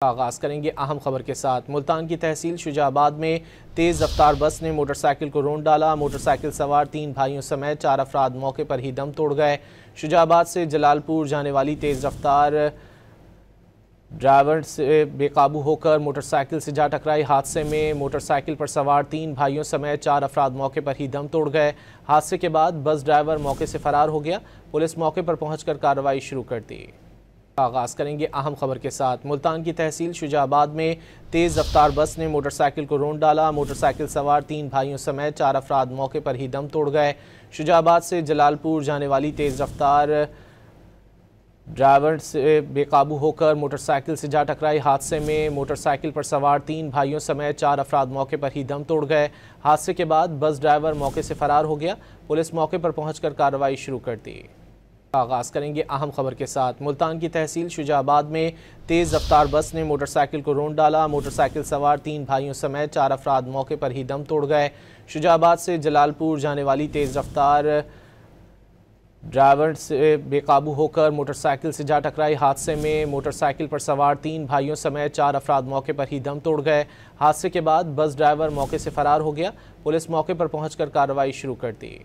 आगाज़ करेंगे अहम खबर के साथ। मुल्तान की तहसील शुजाबाद में तेज़ रफ्तार बस ने मोटरसाइकिल को रौंद डाला। मोटरसाइकिल सवार 3 भाइयों समेत 4 अफराद मौके पर ही दम तोड़ गए। शुजाबाद से जलालपुर जाने वाली तेज़ रफ्तार ड्राइवर से बेकाबू होकर मोटरसाइकिल से जा टकराई। हादसे में मोटरसाइकिल पर सवार 3 भाइयों समेत 4 अफराद मौके पर ही दम तोड़ गए। हादसे के बाद बस ड्राइवर मौके से फरार हो गया। पुलिस मौके पर पहुंचकर कार्रवाई शुरू कर दी। आगाज़ करेंगे अहम खबर के साथ। मुल्तान की तहसील शुजाबाद में तेज़ रफ्तार बस ने मोटरसाइकिल को रौंद डाला। मोटरसाइकिल सवार 3 भाइयों समेत 4 अफराद मौके पर ही दम तोड़ गए। शुजाबाद से जलालपुर जाने वाली तेज़ रफ्तार ड्राइवर से बेकाबू होकर मोटरसाइकिल से जा टकराई। हादसे में मोटरसाइकिल पर सवार 3 भाइयों समेत 4 अफराद मौके पर ही दम तोड़ गए। हादसे के बाद बस ड्राइवर मौके से फरार हो गया। पुलिस मौके पर पहुंचकर कार्रवाई शुरू कर दी। आगाज़ करेंगे अहम खबर के साथ। मुल्तान की तहसील शुजाबाद में तेज़ रफ्तार बस ने मोटरसाइकिल को रौंद डाला। मोटरसाइकिल सवार 3 भाइयों समेत 4 अफराद मौके पर ही दम तोड़ गए। शुजाबाद से जलालपुर जाने वाली तेज़ रफ्तार ड्राइवर से बेकाबू होकर मोटरसाइकिल से जा टकराई। हादसे में मोटरसाइकिल पर सवार 3 भाइयों समेत 4 अफराद मौके पर ही दम तोड़ गए। हादसे के बाद बस ड्राइवर मौके से फरार हो गया। पुलिस मौके पर पहुंचकर कार्रवाई शुरू कर दी।